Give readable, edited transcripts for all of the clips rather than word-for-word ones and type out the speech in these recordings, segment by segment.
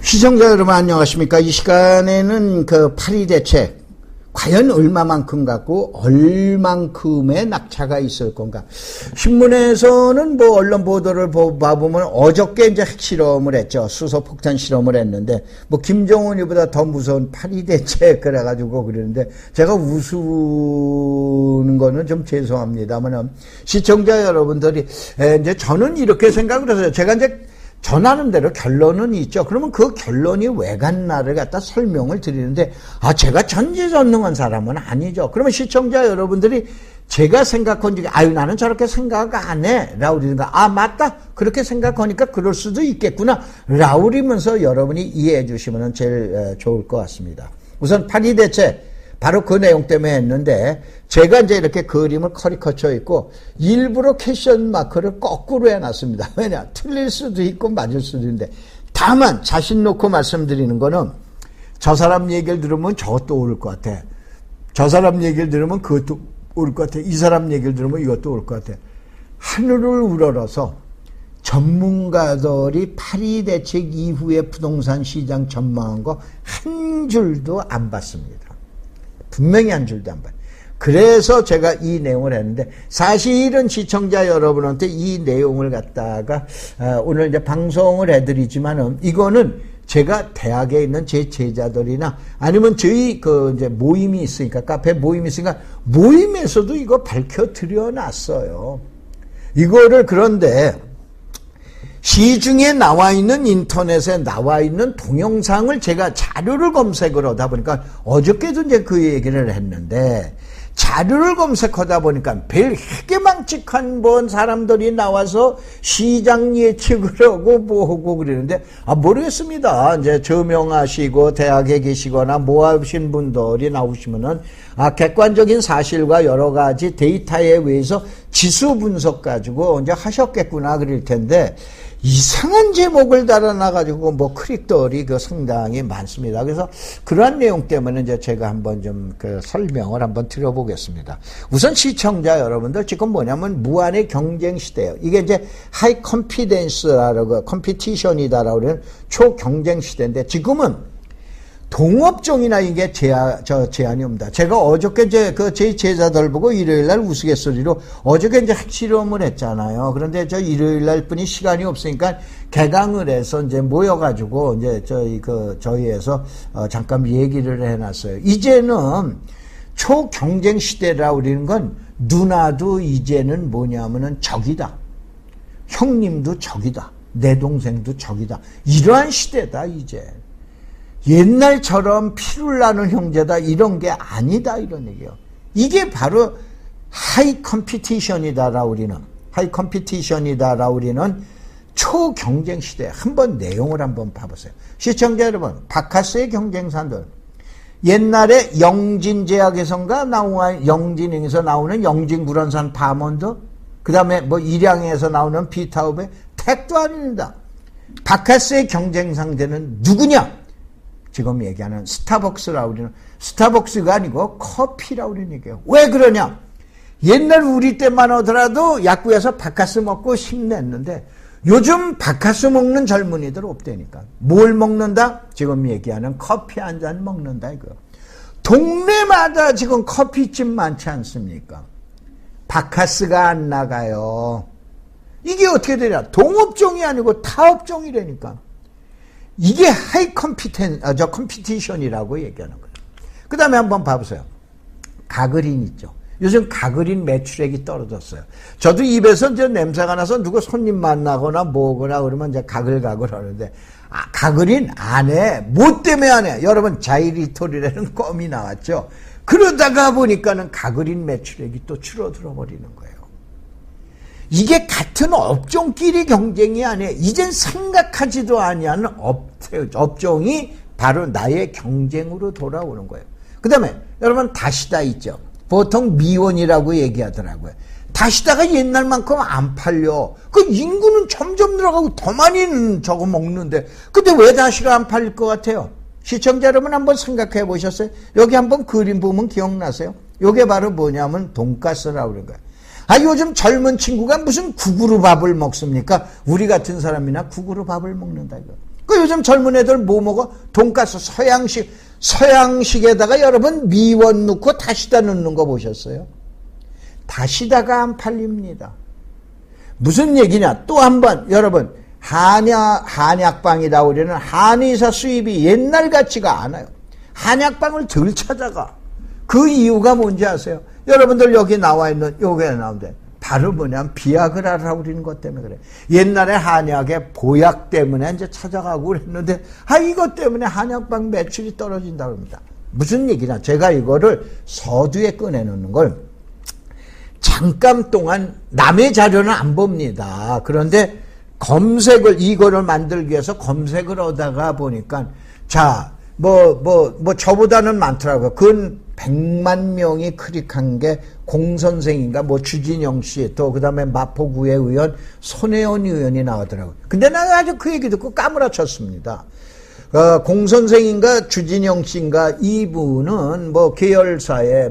시청자 여러분 안녕하십니까. 이 시간에는 그 파리 대책 과연 얼마만큼 갖고 얼만큼의 낙차가 있을 건가. 신문에서는 뭐 언론 보도를 봐보면 어저께 이제 핵실험을 했죠. 수소폭탄 실험을 했는데 뭐 김정은이보다 더 무서운 파리 대책 그래가지고 그러는데 제가 웃으는 거는 좀 죄송합니다만 시청자 여러분들이 이제 저는 이렇게 생각을 해서요. 제가 이제 전하는 대로 결론은 있죠. 그러면 그 결론이 왜 갔나를 갖다 설명을 드리는데, 제가 전지전능한 사람은 아니죠. 그러면 시청자 여러분들이 제가 생각하니까, 나는 저렇게 생각 안 해. 라고 그러니까, 맞다. 그렇게 생각하니까 그럴 수도 있겠구나. 라고 그러면서 여러분이 이해해 주시면 제일 좋을 것 같습니다. 우선 파리 대책. 바로 그 내용 때문에 했는데 제가 이제 이렇게 그림을 커리커처 있고 일부러 퀘션 마크를 거꾸로 해놨습니다. 왜냐? 틀릴 수도 있고 맞을 수도 있는데 다만 자신 놓고 말씀드리는 거는 저 사람 얘기를 들으면 저것도 오를 것 같아. 저 사람 얘기를 들으면 그것도 오를 것 같아. 이 사람 얘기를 들으면 이것도 오를 것 같아. 하늘을 우러러서 전문가들이 파리 대책 이후에 부동산 시장 전망한 거 한 줄도 안 봤습니다. 분명히 한 줄도 안 봐요. 그래서 제가 이 내용을 했는데 사실은 시청자 여러분한테 이 내용을 갖다가 오늘 이제 방송을 해드리지만은 이거는 제가 대학에 있는 제 제자들이나 아니면 저희 그 이제 모임이 있으니까 카페 모임이 있으니까 모임에서도 이거 밝혀 드려놨어요. 이거를 그런데 시중에 나와 있는 인터넷에 나와 있는 동영상을 제가 자료를 검색을 하다 보니까 어저께도 이제 그 얘기를 했는데 자료를 검색하다 보니까 별 희게망측한 사람들이 나와서 시장 예측을 하고 뭐하고 그러는데 모르겠습니다. 이제 저명하시고 대학에 계시거나 뭐 하신 분들이 나오시면은 객관적인 사실과 여러 가지 데이터에 의해서 지수 분석 가지고 이제 하셨겠구나 그럴 텐데 이상한 제목을 달아놔가지고 뭐 클릭들이 상당히 많습니다. 그래서 그러한 내용 때문에 이제 제가 한번 좀 설명을 한번 드려보겠습니다. 우선 시청자 여러분들 지금 뭐냐면 무한의 경쟁 시대예요. 이게 이제 하이 컴피던스라고 컴피티션이다라고 그러는 초경쟁 시대인데 지금은 동업종이나 이게 제한이 옵니다. 제가 어저께 제 제자들 보고 일요일날 우스갯소리로 어저께 이제 핵실험을 했잖아요. 그런데 저 일요일날 뿐이 시간이 없으니까 개강을 해서 이제 모여가지고 이제 저희에서 잠깐 얘기를 해놨어요. 이제는 초경쟁 시대라고 그러는 건 누나도 이제는 뭐냐면은 적이다. 형님도 적이다. 내 동생도 적이다. 이러한 시대다, 이제. 옛날처럼 피를 나는 형제다 이런 게 아니다 이런 얘기예요. 이게 바로 하이 컴피티션이다라고 우리는 하이 컴피티션이다라고 우리는 초경쟁 시대. 한번 내용을 한번 봐보세요. 시청자 여러분, 바카스의 경쟁사들 옛날에 영진제약에선가 영진행에서 나오는 영진구런산 바몬드 그 다음에 뭐 일양에서 나오는 비타우베 택도 아닙니다. 바카스의 경쟁 상대는 누구냐? 지금 얘기하는 스타벅스라고 그러는 스타벅스가 아니고 커피라고 그러는 얘기예요. 왜 그러냐? 옛날 우리 때만 하더라도 약국에서 바카스 먹고 힘냈는데 요즘 바카스 먹는 젊은이들 없다니까. 뭘 먹는다? 지금 얘기하는 커피 한 잔 먹는다 이거. 동네마다 지금 커피집 많지 않습니까? 바카스가 안 나가요. 이게 어떻게 되냐? 동업종이 아니고 타업종이라니까. 이게 하이 컴피티션이라고 얘기하는 거예요. 그 다음에 한번 봐보세요. 가그린 있죠. 요즘 가그린 매출액이 떨어졌어요. 저도 입에서 이제 냄새가 나서 누구 손님 만나거나 뭐거나 그러면 이제 가글가글 하는데, 가그린 안 해. 뭐 때문에 안 해? 여러분, 자이리톨이라는 껌이 나왔죠. 그러다가 보니까는 가그린 매출액이 또 줄어들어 버리는 거예요. 이게 같은 업종끼리 경쟁이 아니에요. 이젠 생각하지도 아니하는 업종이 바로 나의 경쟁으로 돌아오는 거예요. 그 다음에 여러분 다시다 있죠. 보통 미원이라고 얘기하더라고요. 다시다가 옛날만큼 안 팔려. 그 인구는 점점 늘어가고 더 많이 저거 먹는데 근데 왜 다시가 안 팔릴 것 같아요? 시청자 여러분 한번 생각해 보셨어요? 여기 한번 그림 보면 기억나세요? 이게 바로 뭐냐면 돈가스라고 그런 거예요. 요즘 젊은 친구가 무슨 국으로 밥을 먹습니까? 우리 같은 사람이나 국으로 밥을 먹는다 이거. 그 요즘 젊은 애들 뭐 먹어? 돈가스, 서양식에다가 여러분 미원 넣고 다시다 넣는 거 보셨어요? 다시다가 안 팔립니다. 무슨 얘기냐? 또 한 번 여러분 한약방이다 우리는 한의사 수입이 옛날 같지가 않아요. 한약방을 덜 찾아가. 그 이유가 뭔지 아세요? 여러분들 여기 나와 있는 요게 나오는데 바로 뭐냐면 비아그라라고 그러는 것 때문에 그래. 옛날에 한약의 보약 때문에 이제 찾아가고 그랬는데 이것 때문에 한약방 매출이 떨어진다고 합니다. 무슨 얘기냐? 제가 이거를 서두에 꺼내놓는 걸 잠깐 동안 남의 자료는 안 봅니다. 그런데 이거를 만들기 위해서 검색을 하다가 보니까 저보다는 많더라고요. 근 100만 명이 클릭한 게 공선생인가 주진영 씨, 또 그 다음에 마포구의 의원 손혜원 의원이 나오더라고요. 근데 나 아주 그 얘기 듣고 까무라쳤습니다. 공선생인가 주진영 씨인가 이분은 계열사에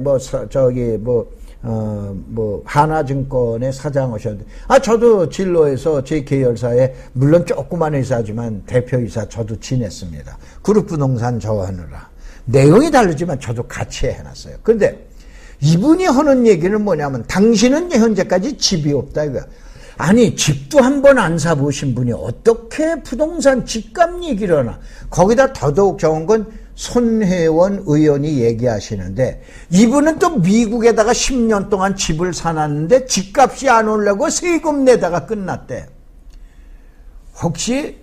하나증권의 사장하셨는데, 저도 진로에서 제 계열사에, 물론 조그만 회사지만 대표이사 저도 지냈습니다. 그룹부동산 저 하느라. 내용이 다르지만 저도 같이 해놨어요. 그런데 이분이 하는 얘기는 뭐냐면, 당신은 현재까지 집이 없다 이거야. 아니, 집도 한 번 안 사보신 분이 어떻게 부동산 집값 얘기를 하나. 거기다 더더욱 좋은 건 손혜원 의원이 얘기하시는데, 이분은 또 미국에다가 10년 동안 집을 사놨는데 집값이 안 올라고 세금 내다가 끝났대. 혹시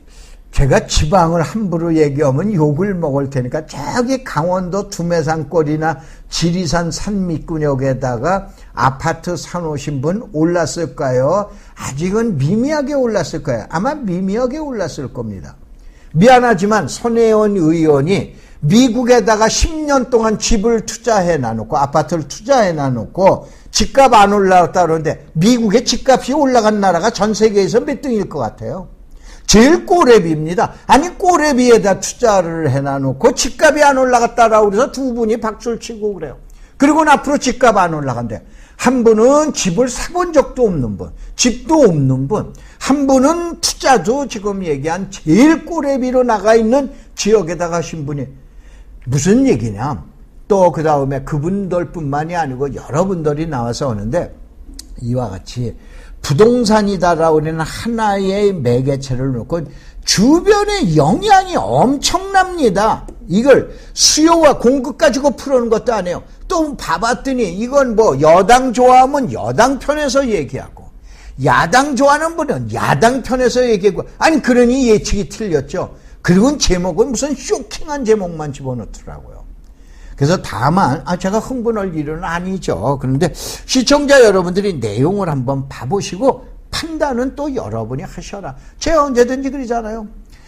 제가 지방을 함부로 얘기하면 욕을 먹을 테니까 저기 강원도 두메산골이나 지리산 산밑구역에다가 아파트 사놓으신 분 올랐을까요? 아직은 미미하게 올랐을 거예요. 아마 미미하게 올랐을 겁니다. 미안하지만 손혜원 의원이 미국에다가 10년 동안 집을 투자해 놔놓고, 아파트를 투자해 놔놓고 집값 안 올라갔다 그러는데, 미국의 집값이 올라간 나라가 전 세계에서 몇 등일 것 같아요? 제일 꼬레비입니다. 아니, 꼬레비에다 투자를 해 놔놓고 집값이 안 올라갔다라고 그래서 두 분이 박수를 치고 그래요. 그리고는 앞으로 집값 안 올라간대. 한 분은 집을 사본 적도 없는 분, 집도 없는 분, 한 분은 투자도 지금 얘기한 제일 꼬레비로 나가 있는 지역에다 가신 분이 무슨 얘기냐? 또 그 다음에 그분들뿐만이 아니고 여러분들이 나와서 오는데, 이와 같이 부동산이다라고 하는 하나의 매개체를 놓고 주변의 영향이 엄청납니다. 이걸 수요와 공급 가지고 풀어오는 것도 아니에요. 또 봐봤더니 이건 여당 좋아하면 여당 편에서 얘기하고, 야당 좋아하는 분은 야당 편에서 얘기하고, 아니 그러니 예측이 틀렸죠. 그리고 제목은 무슨 쇼킹한 제목만 집어넣더라고요. 그래서 다만 제가 흥분할 일은 아니죠. 그런데 시청자 여러분들이 내용을 한번 봐보시고 판단은 또 여러분이 하셔라. 제가 언제든지 그러잖아요.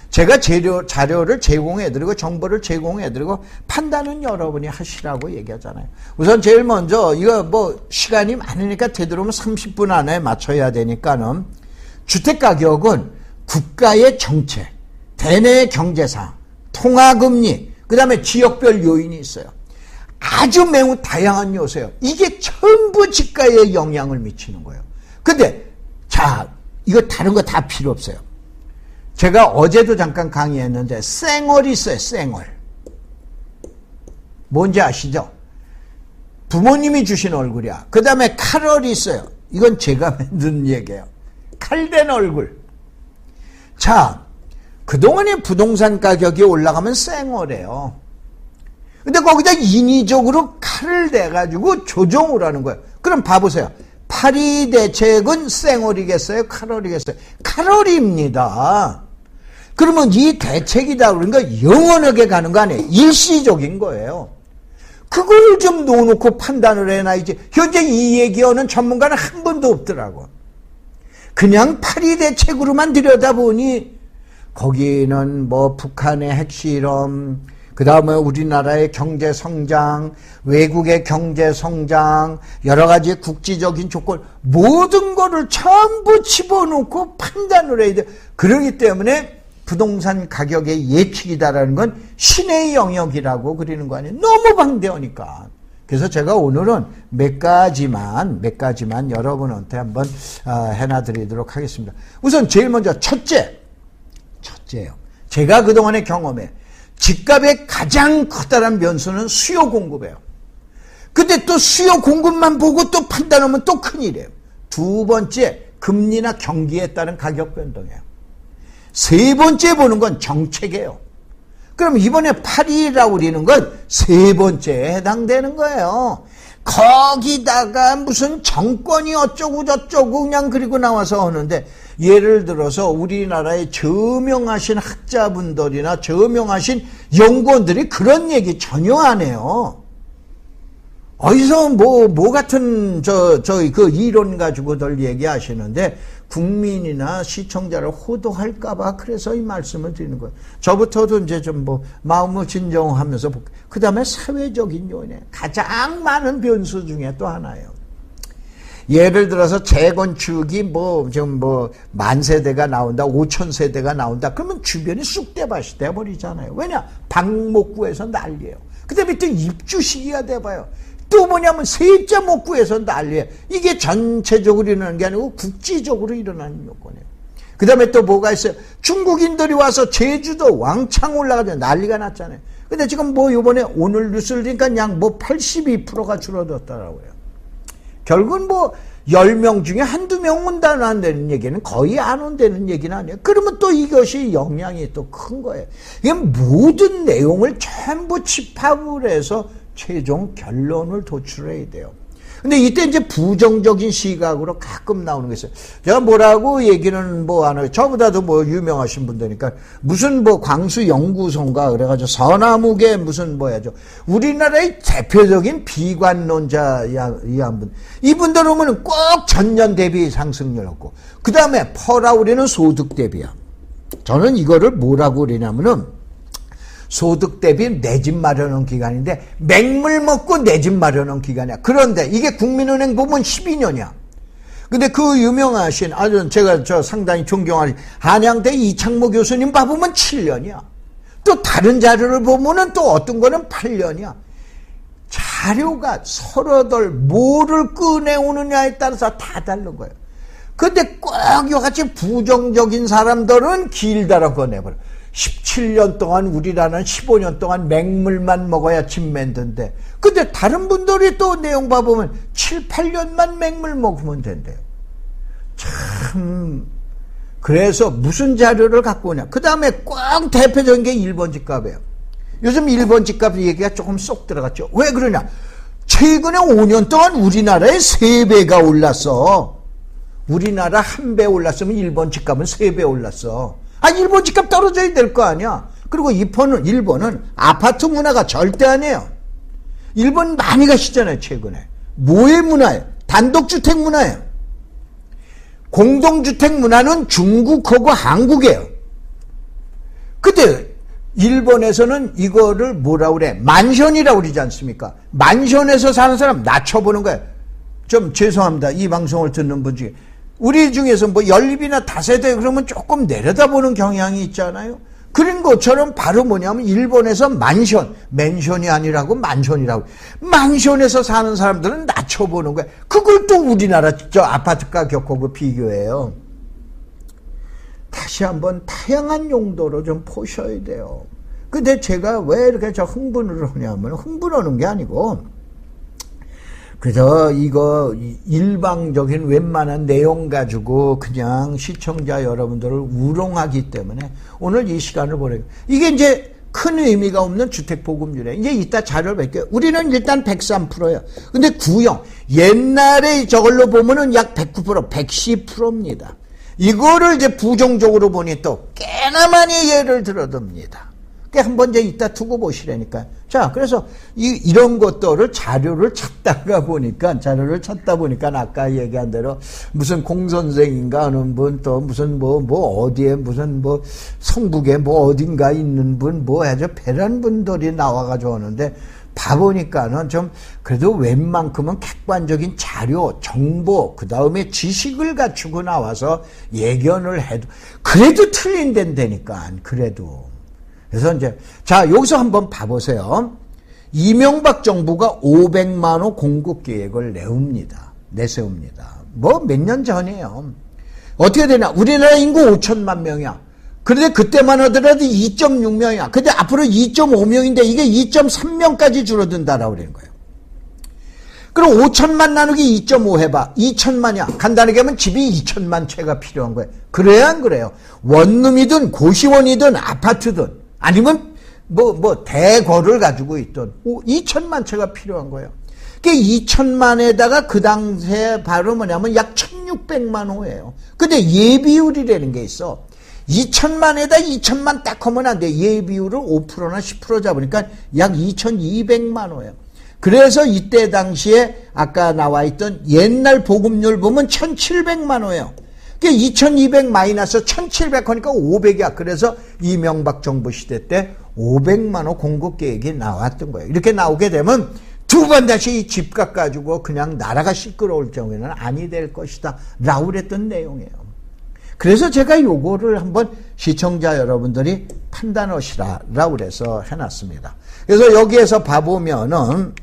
제가 자료를 제공해드리고 정보를 제공해드리고 판단은 여러분이 하시라고 얘기하잖아요. 우선 제일 먼저 이거 시간이 많으니까 되도록이면 30분 안에 맞춰야 되니까는, 주택가격은 국가의 정책, 대내 경제상, 통화금리, 그 다음에 지역별 요인이 있어요. 아주 매우 다양한 요소예요. 이게 전부 집가에 영향을 미치는 거예요. 근데 이거 다른 거 다 필요 없어요. 제가 어제도 잠깐 강의했는데 쌩얼이 있어요. 쌩얼. 뭔지 아시죠? 부모님이 주신 얼굴이야. 그 다음에 칼얼이 있어요. 이건 제가 만든 얘기예요. 칼된 얼굴. 그동안에 부동산 가격이 올라가면 쌩얼이에요. 근데 거기다 인위적으로 칼을 대가지고 조정을 하는 거예요. 그럼 봐보세요. 파리 대책은 쌩얼이겠어요? 칼얼이겠어요? 칼얼입니다. 그러면 이 대책이다 그러니까 영원하게 가는 거 아니에요? 일시적인 거예요. 그걸 좀 놓아놓고 판단을 해놔야지. 현재 이 얘기하는 전문가는 한 번도 없더라고. 그냥 파리 대책으로만 들여다보니 거기는 북한의 핵실험, 그 다음에 우리나라의 경제성장, 외국의 경제성장, 여러 가지 국지적인 조건, 모든 거를 전부 집어넣고 판단을 해야 돼. 그러기 때문에 부동산 가격의 예측이다라는 건 신의 영역이라고 그리는 거 아니에요? 너무 방대하니까. 그래서 제가 오늘은 몇 가지만 여러분한테 한번 해놔드리도록 하겠습니다. 우선 제일 먼저 첫째예요. 제가 그동안의 경험에 집값의 가장 커다란 변수는 수요 공급이에요. 근데 또 수요 공급만 보고 또 판단하면 또 큰일이에요. 두 번째, 금리나 경기에 따른 가격 변동이에요. 세 번째 보는 건 정책이에요. 그럼 이번에 8.2라고 그러는 건 세 번째에 해당되는 거예요. 거기다가 무슨 정권이 어쩌고 저쩌고 그냥 그리고 나와서 하는데, 예를 들어서 우리나라의 저명하신 학자분들이나 저명하신 연구원들이 그런 얘기 전혀 안 해요. 어디서 뭐 같은 그 이론 가지고들 얘기하시는데, 국민이나 시청자를 호도할까봐 그래서 이 말씀을 드리는 거예요. 저부터도 이제 좀 마음을 진정하면서, 그 다음에 사회적인 요인에 가장 많은 변수 중에 또 하나예요. 예를 들어서 재건축이 지금 10,000세대가 나온다, 5,000세대가 나온다, 그러면 주변이 쑥대밭이 돼버리잖아요. 왜냐? 방목구에서 난리예요. 그 다음에 또 입주 시기가 돼봐요. 또 뭐냐면 세입자 못 구해서 난리예요. 이게 전체적으로 일어나는 게 아니고 국지적으로 일어나는 요건이에요. 그 다음에 또 뭐가 있어요? 중국인들이 와서 제주도 왕창 올라가서 난리가 났잖아요. 근데 지금 요번에 오늘 뉴스를 보니까 약 82%가 줄어들었더라고요. 결국은 10명 중에 한두 명 온다는 얘기는 거의 안 온다는 얘기는 아니에요. 그러면 또 이것이 영향이 또 큰 거예요. 이게 모든 내용을 전부 집합을 해서 최종 결론을 도출해야 돼요. 근데 이때 이제 부정적인 시각으로 가끔 나오는 게 있어요. 제가 뭐라고 얘기는 안 해요. 저보다도 유명하신 분들이니까 무슨 광수 연구소인가 그래가지고 서나무계 무슨 우리나라의 대표적인 비관론자 이 한 분. 이분들 오면 꼭 전년 대비 상승률 없고, 그 다음에 퍼라 우리는 소득 대비야. 저는 이거를 뭐라고 그러냐면은, 소득 대비 내 집 마련한 기간인데 맹물 먹고 내 집 마련한 기간이야. 그런데 이게 국민은행 보면 12년이야. 근데 그 유명하신 제가 상당히 존경하는 한양대 이창모 교수님 봐보면 7년이야. 또 다른 자료를 보면은 또 어떤 거는 8년이야. 자료가 서로들 뭐를 꺼내오느냐에 따라서 다 다른 거예요. 근데 꼭 이같이 부정적인 사람들은 길다라고 꺼내버려. 17년 동안 우리나라는 15년 동안 맹물만 먹어야 집 만든대. 근데 다른 분들이 또 내용 봐보면 7, 8년만 맹물 먹으면 된대요. 참, 그래서 무슨 자료를 갖고 오냐. 그 다음에 꼭 대표적인 게 일본 집값이에요. 요즘 일본 집값 얘기가 조금 쏙 들어갔죠. 왜 그러냐. 최근에 5년 동안 우리나라에 3배가 올랐어. 우리나라 1배 올랐으면 일본 집값은 3배 올랐어. 일본 집값 떨어져야 될 거 아니야. 그리고 일본은 아파트 문화가 절대 아니에요. 일본 많이 가시잖아요, 최근에. 뭐의 문화예요? 단독주택 문화예요. 공동주택 문화는 중국하고 한국이에요. 근데 일본에서는 이거를 뭐라고 그래? 만션이라고 그러지 않습니까? 만션에서 사는 사람 낮춰보는 거예요. 좀 죄송합니다. 이 방송을 듣는 분 중에. 우리 중에서 연립이나 다세대 그러면 조금 내려다보는 경향이 있잖아요. 그런 것처럼 바로 뭐냐면 일본에서 맨션이 아니라고 만션이라고. 만션에서 사는 사람들은 낮춰보는 거야. 그걸 또 우리나라 아파트 가격하고 비교해요. 다시 한번 다양한 용도로 좀 보셔야 돼요. 근데 제가 왜 이렇게 흥분을 하냐면, 흥분하는 게 아니고, 그래서 이거 일방적인 웬만한 내용 가지고 그냥 시청자 여러분들을 우롱하기 때문에 오늘 이 시간을 보내요. 이게 이제 큰 의미가 없는 주택보급률에 이제 이따 자료를 뵐게요. 우리는 일단 103%예요. 근데 구형 옛날에 저걸로 보면은 약 109%, 110%입니다. 이거를 이제 부정적으로 보니 또 꽤나 많이 예를 들어둡니다. 한번 이제 이따 두고 보시라니까. 자, 그래서 이런 것들을 자료를 찾다 보니까 아까 얘기한 대로 무슨 공선생인가 하는 분, 또 무슨 어디에 무슨 성북에 어딘가 있는 분 해서 배란 분들이 나와가지고 오는데 봐보니까는 좀 그래도 웬만큼은 객관적인 자료, 정보, 그 다음에 지식을 갖추고 나와서 예견을 해도 그래도 틀린 데니까 그래도. 그래서 이제 여기서 한번 봐보세요. 이명박 정부가 500만 호 공급 계획을 내세웁니다. 몇 년 전이에요. 어떻게 되냐? 우리나라 인구 5천만 명이야. 그런데 그때만 하더라도 2.6명이야. 근데 앞으로 2.5명인데 이게 2.3명까지 줄어든다라고 그러는 거예요. 그럼 5천만 나누기 2.5 해봐. 2천만이야. 간단하게 하면 집이 2천만 채가 필요한 거예요. 그래야 안 그래요? 원룸이든 고시원이든 아파트든 아니면 대거를 가지고 있던 2천만 채가 필요한 거예요. 그 2천만에다가 그 당시에 바로 뭐냐면 약 1600만 호예요. 근데 예비율이라는 게 있어. 2천만에다 2천만 딱 하면 안 돼. 예비율을 5%나 10% 잡으니까 약 2200만 호예요. 그래서 이때 당시에 아까 나와 있던 옛날 보급률 보면 1700만 호예요. 그게 2200 마이너스 1700 하니까 500이야. 그래서 이명박 정부 시대 때 500만 호 공급 계획이 나왔던 거예요. 이렇게 나오게 되면 두 번 다시 이 집값 가지고 그냥 나라가 시끄러울 경우에는 아니 될 것이다 라고 그랬던 내용이에요. 그래서 제가 요거를 한번 시청자 여러분들이 판단하시라 라고 그래서 해놨습니다. 그래서 여기에서 봐보면은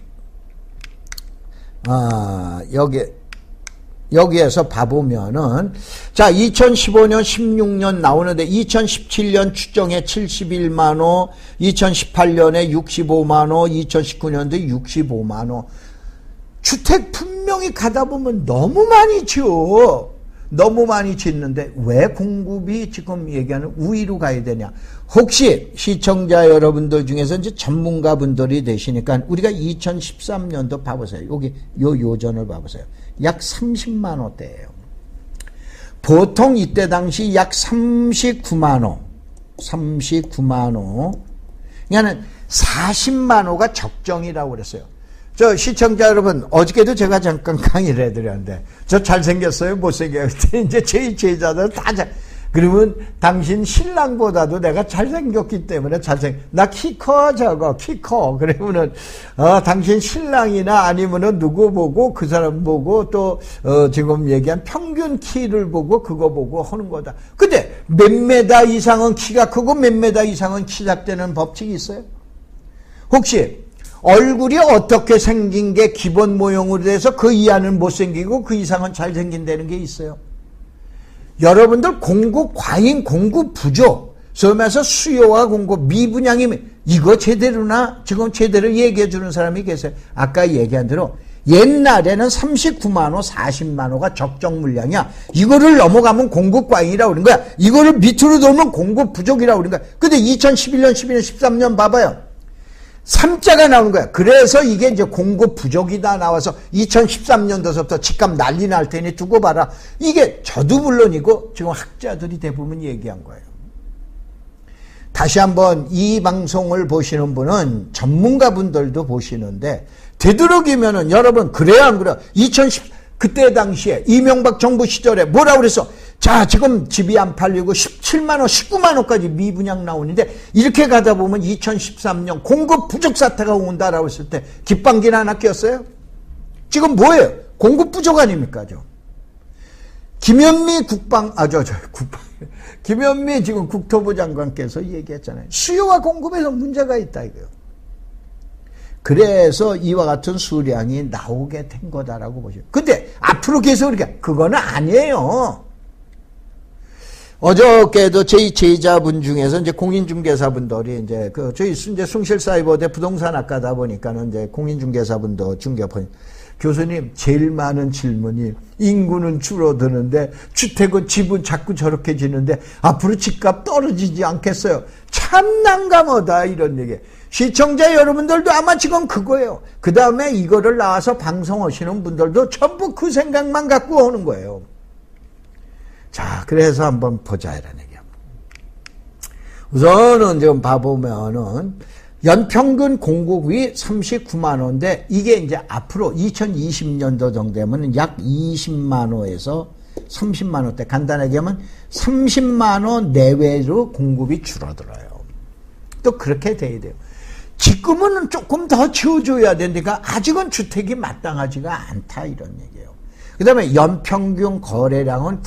여기에서 봐보면은 자 2015년 16년 나오는데 2017년 추정에 71만호 2018년에 65만호 2019년도에 65만호 주택 분명히 가다 보면 너무 많이 지어 너무 많이 짓는데 왜 공급이 지금 얘기하는 우위로 가야 되냐. 혹시 시청자 여러분들 중에서 이제 전문가분들이 되시니까 우리가 2013년도 봐보세요. 여기 요전을 봐보세요. 약 30만 호대예요. 보통 이때 당시 약 39만 호. 39만 호. 그러니까 40만 호가 적정이라고 그랬어요. 저 시청자 여러분, 어저께도 제가 잠깐 강의를 해드렸는데, 저 잘생겼어요? 못생겨요? 이제 제 제자들 다 그러면 당신 신랑보다도 내가 잘생겼기 때문에 나 키 커, 키 커. 그러면은, 당신 신랑이나 아니면은 누구 보고, 그 사람 보고, 또, 지금 얘기한 평균 키를 보고, 그거 보고 하는 거다. 근데 몇 메다 이상은 키가 크고 몇 메다 이상은 키 작되는 법칙이 있어요? 혹시, 얼굴이 어떻게 생긴 게 기본 모형으로 돼서 그 이하는 못생기고 그 이상은 잘생긴다는 게 있어요. 여러분들 공급 과잉, 공급 부족, 그러면서 수요와 공급 미분양이 이거 제대로나 지금 제대로 얘기해 주는 사람이 계세요. 아까 얘기한 대로 옛날에는 39만 호, 40만 호가 적정 물량이야. 이거를 넘어가면 공급 과잉이라고 그러는 거야. 이거를 밑으로 돌면 공급 부족이라고 그러는 거야. 근데 2011년, 12년, 13년 봐봐요. 3자가 나오는 거야. 그래서 이게 이제 공급 부족이다 나와서 2013년도서부터 집값 난리 날 테니 두고 봐라. 이게 저도 물론이고 지금 학자들이 대부분 얘기한 거예요. 다시 한번 이 방송을 보시는 분은 전문가분들도 보시는데 되도록이면은 여러분 그래야 안 그래요? 2010 그때 당시에 이명박 정부 시절에 뭐라고 그랬어? 자, 지금 집이 안 팔리고 17만 원, 19만 원까지 미분양 나오는데 이렇게 가다 보면 2013년 공급 부족 사태가 온다라고 했을 때 깃방기는 하나 꼈어요? 지금 뭐예요? 공급 부족 아닙니까? 김현미 김현미 지금 국토부 장관께서 얘기했잖아요. 수요와 공급에서 문제가 있다 이거요. 그래서 이와 같은 수량이 나오게 된 거다라고 보시죠. 근데 앞으로 계속 그렇게 그거는 아니에요. 어저께도 저희 제자분 중에서 이제 공인중개사분들이 이제 저희 이제 숭실사이버대 부동산학과다 보니까는 이제 공인중개사분도 중개분 교수님 제일 많은 질문이 인구는 줄어드는데 주택은 집은 자꾸 저렇게 지는데 앞으로 집값 떨어지지 않겠어요? 참 난감하다 이런 얘기. 시청자 여러분들도 아마 지금 그거예요. 그 다음에 이거를 나와서 방송하시는 분들도 전부 그 생각만 갖고 오는 거예요. 자, 그래서 한번 보자 이런 얘기야. 우선은 지금 봐보면은 연평균 공급이 39만 호인데 이게 이제 앞으로 2020년도 정도 되면 약 20만 호에서 30만 호대 간단하게 하면 30만 호 내외로 공급이 줄어들어요. 또 그렇게 돼야 돼요. 지금은 조금 더 지어줘야 되니까 아직은 주택이 마땅하지가 않다 이런 얘기예요. 그 다음에 연평균 거래량은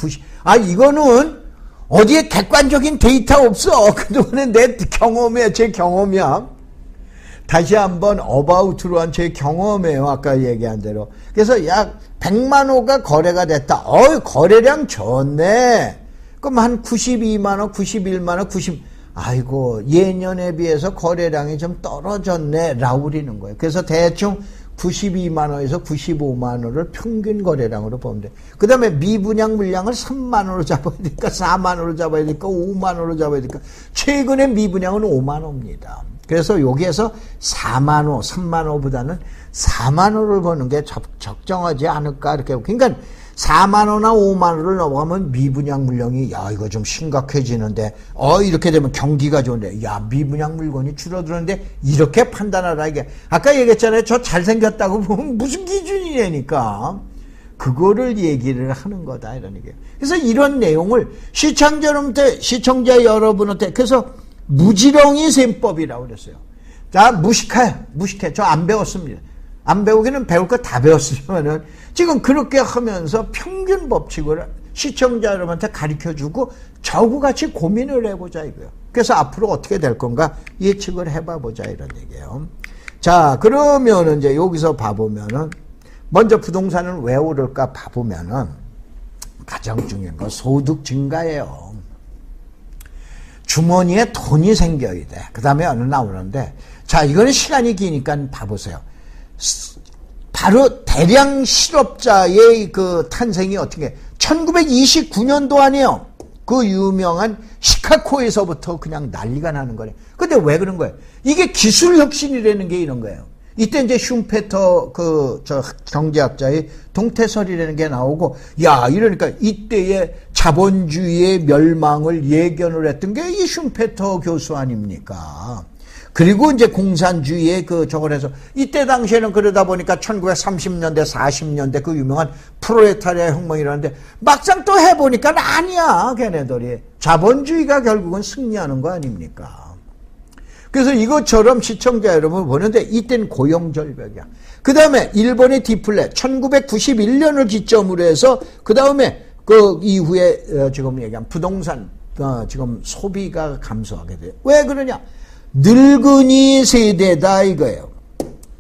이거는 어디에 객관적인 데이터 없어. 그동안에 내 경험이야, 제 경험이야. 다시 한번 어바웃으로 한 제 경험이에요. 아까 얘기한 대로. 그래서 약 100만 호가 거래가 됐다. 거래량 좋네. 그럼 한 92만 원, 91만 원, 아이고 예년에 비해서 거래량이 좀 떨어졌네 라고 그러는 거예요. 그래서 대충 92만 원에서 95만 원을 평균 거래량으로 보면 돼. 그 다음에 미분양 물량을 3만 원으로 잡아야 되니까 4만 원으로 잡아야 되니까 5만 원으로 잡아야 되니까 최근에 미분양은 5만 원입니다. 그래서 여기에서 4만 원, 3만 원보다는 4만 원을 버는 게 적정하지 않을까 이렇게. 그러니까 4만 원이나 5만 원을 넘어가면 미분양 물량이 야 이거 좀 심각해지는데 이렇게 되면 경기가 좋은데 야 미분양 물건이 줄어드는데 이렇게 판단하라 이게. 아까 얘기했잖아요. 저 잘생겼다고 보면 무슨 기준이냐니까. 그거를 얘기를 하는 거다 이런 얘기예요. 그래서 이런 내용을 시청자 여러분한테 그래서 무지렁이 셈법이라고 그랬어요. 자 무식해. 저 안 배웠습니다. 안 배우기는 배울 거 다 배웠으면은 지금 그렇게 하면서 평균 법칙을 시청자 여러분한테 가르쳐주고 저하고 같이 고민을 해보자 이거예요. 그래서 앞으로 어떻게 될 건가 예측을 해봐보자 이런 얘기예요. 자 그러면은 이제 여기서 봐보면은 먼저 부동산은 왜 오를까 봐보면은 가장 중요한 건 소득 증가예요. 주머니에 돈이 생겨야 돼. 그 다음에 어느 나오는데 자 이거는 시간이 기니까 봐보세요. 바로 대량 실업자의 그 탄생이 어떻게 1929년도 아니에요. 그 유명한 시카고에서부터 그냥 난리가 나는 거예요. 근데 왜 그런 거예요? 이게 기술 혁신이라는 게 이런 거예요. 이때 이제 슌페터 경제학자의 동태설이라는 게 나오고 이러니까 이때의 자본주의의 멸망을 예견을 했던 게 이 슌페터 교수 아닙니까? 그리고 이제 공산주의의 저걸 해서 이때 당시에는 그러다 보니까 1930년대 40년대 그 유명한 프롤레타리아 혁명이라는데 막상 또 해보니까 아니야 걔네들이 자본주의가 결국은 승리하는 거 아닙니까? 그래서 이것처럼 시청자 여러분 보는데 이때는 고용절벽이야. 그 다음에 일본의 디플레 1991년을 기점으로 해서 그 다음에 그 이후에 지금 얘기한 부동산 지금 소비가 감소하게 돼요. 왜 그러냐? 늙은이 세대다 이거예요.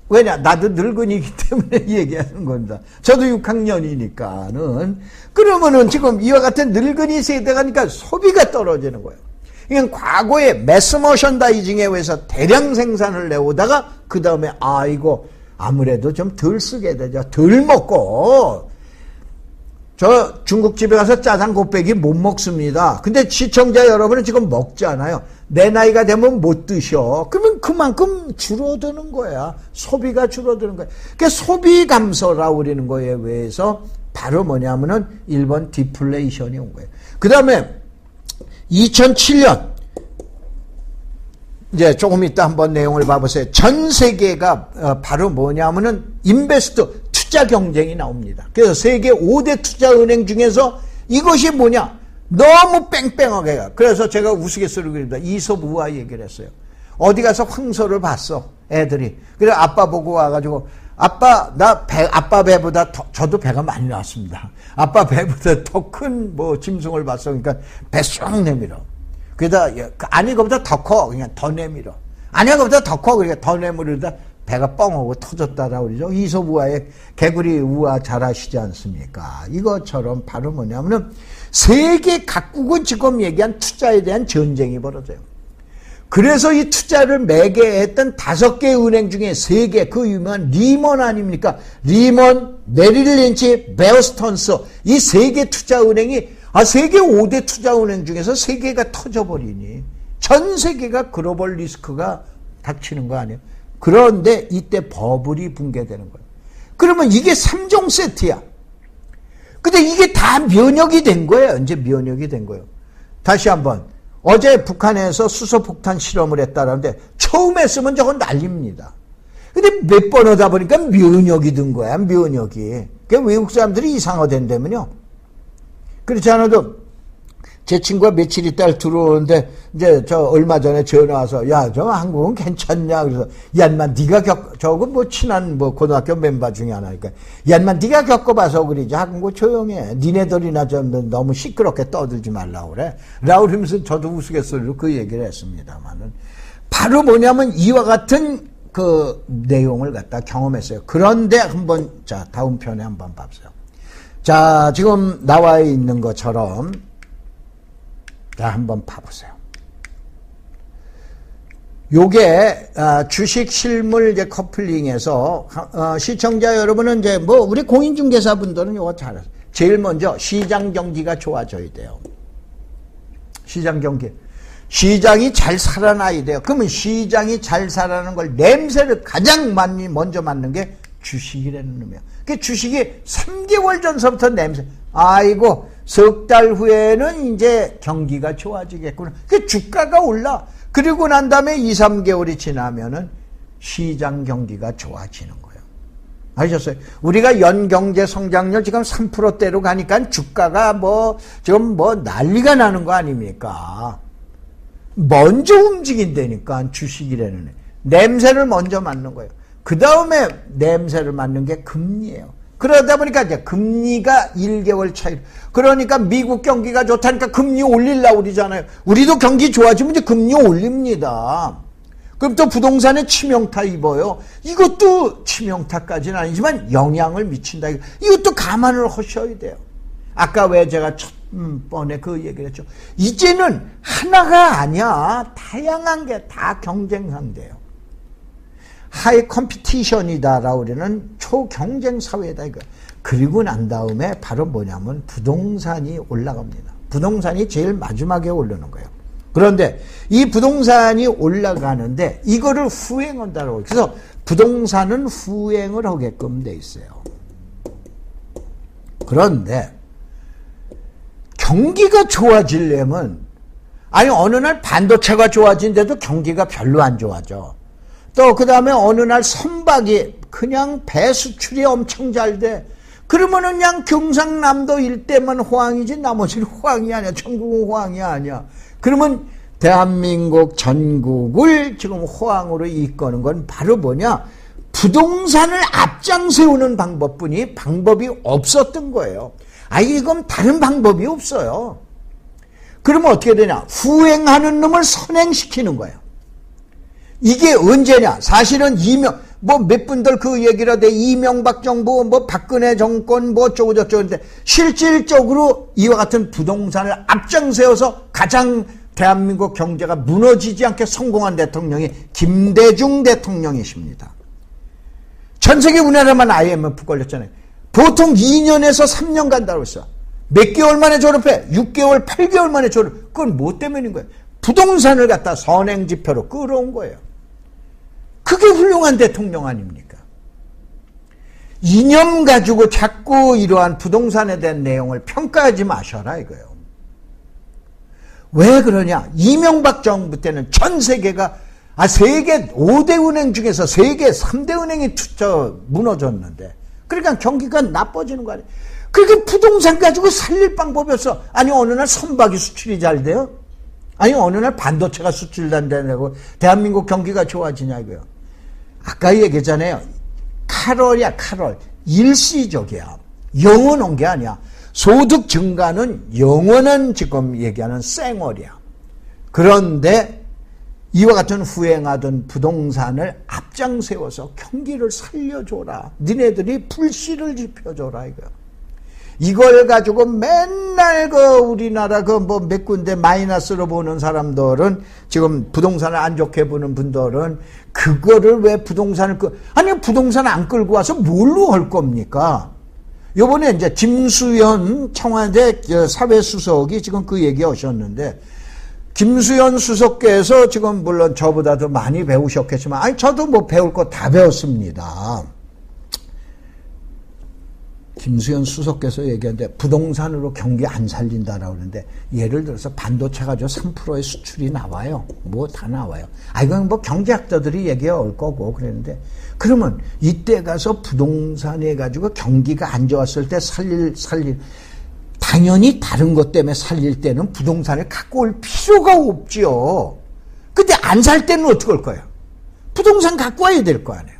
왜냐? 나도 늙은이기 때문에 얘기하는 겁니다. 저도 6학년이니까는. 그러면은 지금 이와 같은 늙은이 세대가 니까 소비가 떨어지는 거예요. 이건 과거에 매스 머션다이징에 의해서 대량 생산을 내오다가 그 다음에 이거 아무래도 좀 덜 쓰게 되죠. 덜 먹고. 저 중국집에 가서 짜장 곱빼기 못 먹습니다. 근데 시청자 여러분은 지금 먹잖아요. 내 나이가 되면 못 드셔. 그러면 그만큼 줄어드는 거야. 소비가 줄어드는 거야. 그게 소비 감소라고 그러는 거에 의해서 바로 뭐냐면은 일본 디플레이션이 온 거예요. 그 다음에 2007년 이제 조금 이따 한번 내용을 봐보세요. 전 세계가 바로 뭐냐면은 인베스트 투자 경쟁이 나옵니다. 그래서 세계 5대 투자은행 중에서 이것이 뭐냐? 너무 뺑뺑하게 해요. 그래서 제가 우스갯소리로 그립니다. 이솝우화 얘기를 했어요. 어디 가서 황소를 봤어, 애들이. 그래 아빠 보고 와가지고 아빠 아빠 배보다 저도 배가 많이 나왔습니다. 아빠 배보다 더 큰 짐승을 봤어. 그러니까 배 쑥 내밀어. 그러다 아니 그보다 더 커. 그냥 더 내밀어. 아니야 그보다 더 커. 그러니까 더 내밀으다 배가 뻥하고 터졌다라고 그러죠. 이솝우화의 개구리 우화 잘 아시지 않습니까? 이것처럼 바로 뭐냐면은 세계 각국은 지금 얘기한 투자에 대한 전쟁이 벌어져요. 그래서 이 투자를 매개했던 5개 은행 중에 3개, 그 유명한 리먼 아닙니까? 리먼, 메릴린치, 베어스턴스, 이 3개 투자은행이 세계 5대 투자은행 중에서 3개가 터져버리니 전 세계가 글로벌 리스크가 닥치는 거 아니에요? 그런데 이때 버블이 붕괴되는 거예요. 그러면 이게 3종 세트야. 근데 이게 다 면역이 된 거예요. 이제 면역이 된 거예요. 다시 한번. 어제 북한에서 수소폭탄 실험을 했다는데 처음 했으면 저건 난립니다. 근데 몇 번 하다 보니까 면역이 든 거야. 면역이. 그러니까 외국 사람들이 이상하댄다면요. 그렇지 않아도 제 친구가 며칠 있다 들어오는데 이제 저 얼마 전에 전화 와서 야, 저 한국은 괜찮냐? 그래서 야, 인마 네가 저거 친한 고등학교 멤버 중에 하나니까 야, 인마 네가 겪어봐서 그러지. 한국 조용해. 니네들이나 좀 너무 시끄럽게 떠들지 말라고 그래. 라고 그러면서 저도 우스갯소리로 그 얘기를 했습니다만은 바로 뭐냐면 이와 같은 그 내용을 갖다 경험했어요. 그런데 한번 자 다음 편에 한번 봐보세요. 자 지금 나와 있는 것처럼 자, 한번 봐보세요. 요게 주식 실물 이제 커플링에서 시청자 여러분은 이제 뭐 우리 공인중개사분들은 요거 잘 아세요. 제일 먼저 시장 경기가 좋아져야 돼요. 시장 경기. 시장이 잘 살아나야 돼요. 그러면 시장이 잘 살아나는 걸 냄새를 가장 많이 먼저 맡는 게 주식이라는 놈이에요. 그 주식이 3개월 전서부터 냄새. 아이고, 석 달 후에는 이제 경기가 좋아지겠구나. 그 주가가 올라. 그리고 난 다음에 2, 3개월이 지나면은 시장 경기가 좋아지는 거예요. 아셨어요? 우리가 연경제 성장률 지금 3%대로 가니까 주가가 지금 난리가 나는 거 아닙니까? 먼저 움직인다니까, 주식이라는 애. 냄새를 먼저 맡는 거예요. 그 다음에 냄새를 맡는 게 금리예요. 그러다 보니까 이제 금리가 1개월 차이. 그러니까 미국 경기가 좋다니까 금리 올리려고 그러잖아요. 우리도 경기 좋아지면 이제 금리 올립니다. 그럼 또 부동산에 치명타 입어요. 이것도 치명타까지는 아니지만 영향을 미친다. 이것도 감안을 하셔야 돼요. 아까 왜 제가 첫 번에 그 얘기를 했죠. 이제는 하나가 아니야. 다양한 게 다 경쟁 상대예요. 하이 컴피티션이다라고 그러는 초경쟁 사회다 이거. 그리고 난 다음에 바로 뭐냐면 부동산이 올라갑니다. 부동산이 제일 마지막에 오르는 거예요. 그런데 이 부동산이 올라가는데 이거를 후행한다고. 그래서 부동산은 후행을 하게끔 돼 있어요. 그런데 경기가 좋아지려면 아니 어느 날 반도체가 좋아진데도 경기가 별로 안 좋아져. 또 그 다음에 어느 날 선박이 그냥 배 수출이 엄청 잘 돼. 그러면은 그냥 경상남도 일대만 호황이지 나머지는 호황이 아니야. 전국은 호황이 아니야. 그러면 대한민국 전국을 지금 호황으로 이끄는 건 바로 뭐냐? 부동산을 앞장세우는 방법뿐이 방법이 없었던 거예요. 이건 다른 방법이 없어요. 그러면 어떻게 되냐? 후행하는 놈을 선행시키는 거예요. 이게 언제냐? 사실은 몇 분들 그 얘기를 하되 이명박 정부, 박근혜 정권, 어쩌고저쩌고인데 실질적으로 이와 같은 부동산을 앞장세워서 가장 대한민국 경제가 무너지지 않게 성공한 대통령이 김대중 대통령이십니다. 전 세계 우리나라만 IMF 걸렸잖아요. 보통 2년에서 3년 간다고 했어. 몇 개월 만에 졸업해? 6개월, 8개월 만에 졸업. 그건 뭐 때문인 거예요? 부동산을 갖다 선행지표로 끌어온 거예요. 그게 훌륭한 대통령 아닙니까? 이념 가지고 자꾸 이러한 부동산에 대한 내용을 평가하지 마셔라 이거예요. 왜 그러냐? 이명박 정부 때는 전 세계가 세계 5대 은행 중에서 세계 3대 은행이 무너졌는데 그러니까 경기가 나빠지는 거 아니에요. 그러니까 부동산 가지고 살릴 방법이 없어. 아니 어느 날 선박이 수출이 잘 돼요? 아니 어느 날 반도체가 수출된다고 대한민국 경기가 좋아지냐 이거요. 아까 얘기했잖아요. 칼월이야 칼월. 일시적이야. 영원한 게 아니야. 소득 증가는 영원한 지금 얘기하는 쌩얼이야. 그런데 이와 같은 후행하던 부동산을 앞장세워서 경기를 살려줘라. 니네들이 불씨를 지펴줘라 이거야. 이걸 가지고 맨날 우리나라 몇 군데 마이너스로 보는 사람들은 지금 부동산을 안 좋게 보는 분들은 그거를 왜 부동산을 아니 부동산 안 끌고 와서 뭘로 할 겁니까? 요번에 이제 김수현 청와대 사회수석이 지금 그 얘기 하셨는데 김수현 수석께서 지금 물론 저보다도 많이 배우셨겠지만 저도 배울 거 다 배웠습니다. 김수현 수석께서 얘기하는데 부동산으로 경기 안 살린다라고 그러는데 예를 들어서 반도체 가지고 3%의 수출이 나와요. 다 나와요. 이건 경제학자들이 얘기할 거고 그랬는데 그러면 이때 가서 부동산에 가지고 경기가 안 좋았을 때 살릴 당연히 다른 것 때문에 살릴 때는 부동산을 갖고 올 필요가 없지요. 근데 안 살 때는 어떻게 할 거예요? 부동산 갖고 와야 될 거 아니에요.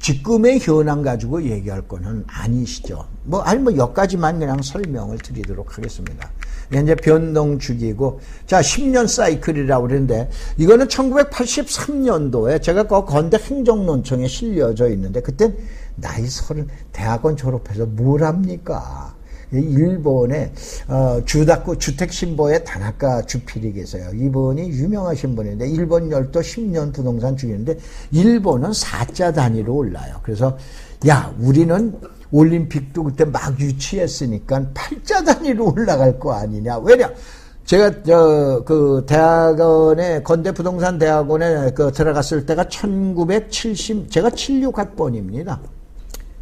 지금의 현황 가지고 얘기할 거는 아니시죠. 여기까지만 그냥 설명을 드리도록 하겠습니다. 이제 변동 주기고, 자, 10년 사이클이라고 그러는데, 이거는 1983년도에 제가 건대 행정논청에 실려져 있는데, 그땐 나이 30, 대학원 졸업해서 뭘 합니까? 일본에 주택신보의 다나카 주필이 계세요. 이분이 유명하신 분인데 일본 열도 10년 부동산 중인데 일본은 4자 단위로 올라요. 그래서 야 우리는 올림픽도 그때 막 유치했으니까 8자 단위로 올라갈 거 아니냐. 왜냐? 제가 그 대학원에 건대 부동산 대학원에 들어갔을 때가 1970 제가 76학번입니다.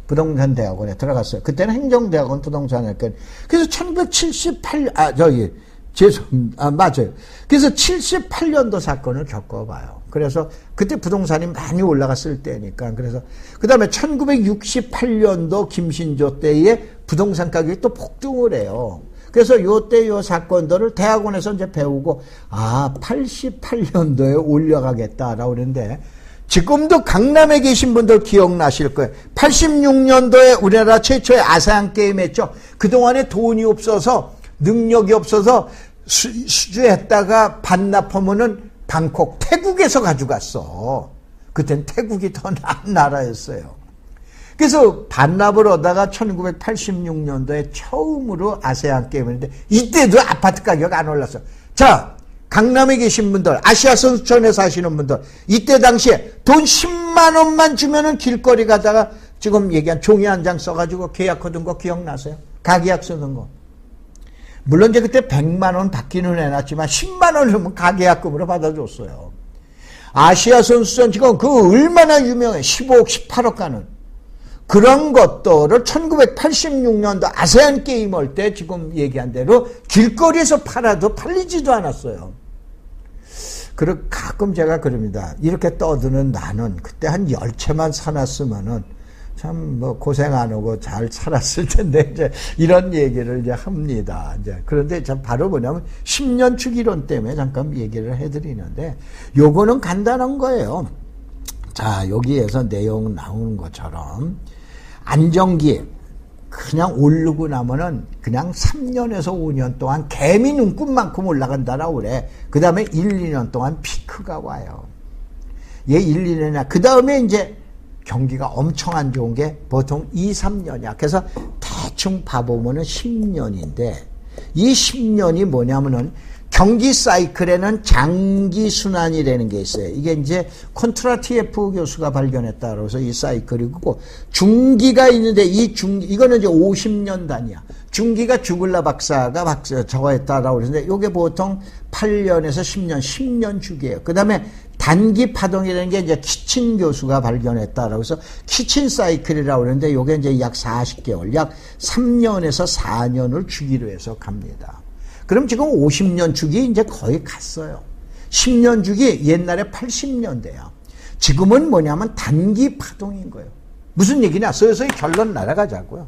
부동산 대학원에 들어갔어요. 그때는 행정대학원 부동산학과. 그래서 1978 맞아요. 그래서 78년도 사건을 겪어봐요. 그래서 그때 부동산이 많이 올라갔을 때니까. 그래서 그 다음에 1968년도 김신조 때에 부동산 가격이 또 폭등을 해요. 그래서 요때 요 사건들을 대학원에서 이제 배우고 88년도에 올려가겠다라고 그러는데 지금도 강남에 계신 분들 기억나실 거예요. 86년도에 우리나라 최초의 아세안 게임 했죠. 그동안에 돈이 없어서 능력이 없어서 수주했다가 반납하면은 방콕 태국에서 가져갔어. 그땐 태국이 더 나은 나라였어요. 그래서 반납을 하다가 1986년도에 처음으로 아세안 게임을 했는데 이때도 아파트 가격 안 올랐어. 자, 강남에 계신 분들, 아시아 선수촌에 사시는 분들, 이때 당시에 돈 10만 원만 주면은 길거리 가다가 지금 얘기한 종이 한 장 써가지고 계약하던 거 기억나세요? 가계약 쓰는 거. 물론 이제 그때 100만 원 받기는 해놨지만 10만 원이면 가계약금으로 받아줬어요. 아시아 선수촌 지금 그 얼마나 유명해. 15억, 18억 가는. 그런 것들을 1986년도 아세안 게임 할 때 지금 얘기한 대로 길거리에서 팔아도 팔리지도 않았어요. 그리고 가끔 제가 그럽니다. 이렇게 떠드는 나는 그때 한 10채만 사놨으면은 참 뭐 고생 안 하고 잘 살았을 텐데 이제 이런 얘기를 이제 합니다. 이제 그런데 참 바로 뭐냐면 10년 주기론 때문에 잠깐 얘기를 해드리는데 요거는 간단한 거예요. 자, 여기에서 내용 나오는 것처럼 안정기 그냥 오르고 나면은 그냥 3년에서 5년 동안 개미 눈곱만큼 올라간다라고 그래. 그 다음에 1, 2년 동안 피크가 와요. 얘 1, 2년이야. 그 다음에 이제 경기가 엄청 안 좋은 게 보통 2, 3년이야. 그래서 대충 봐보면은 10년인데 이 10년이 뭐냐면은 경기 사이클에는 장기 순환이라는 게 있어요. 이게 이제 콘트라티에프 교수가 발견했다. 그래서 이 사이클이고 중기가 있는데 이거는 이제 50년 단위야. 중기가 주글라 박사가 저거 했다라고 그러는데 이게 보통 8년에서 10년 주기예요. 그 다음에 단기 파동이라는 게 이제 키친 교수가 발견했다라고 해서 키친 사이클이라고 그러는데 이게 이제 약 40개월, 약 3년에서 4년을 주기로 해서 갑니다. 그럼 지금 50년 주기 이제 거의 갔어요. 10년 주기 옛날에 80년대야. 지금은 뭐냐면 단기 파동인 거예요. 무슨 얘기냐? 서서히 결론 날아가자고요.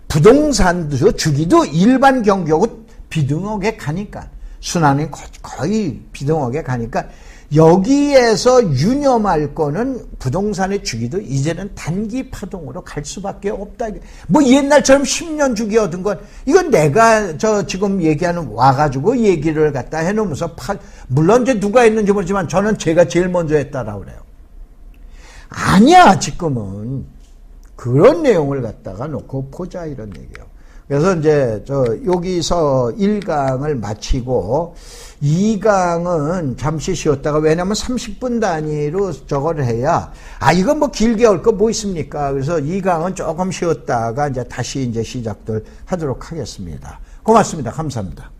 부동산도 주기도 일반 경기하고 비등하게 가니까 순환이 거의 비등하게 가니까 여기에서 유념할 거는 부동산의 주기도 이제는 단기 파동으로 갈 수밖에 없다. 뭐 옛날처럼 10년 주기 얻은 건 이건 내가 지금 얘기하는 와가지고 얘기를 갖다 해놓으면서 물론 이제 누가 했는지 모르지만 저는 제가 제일 먼저 했다라고 그래요. 아니야 지금은 그런 내용을 갖다가 놓고 보자 이런 얘기예요. 그래서 이제 여기서 1강을 마치고 2강은 잠시 쉬었다가 왜냐면 30분 단위로 저걸 해야 이건 뭐 길게 할 거 뭐 있습니까? 그래서 2강은 조금 쉬었다가 이제 다시 이제 시작들 하도록 하겠습니다. 고맙습니다. 감사합니다.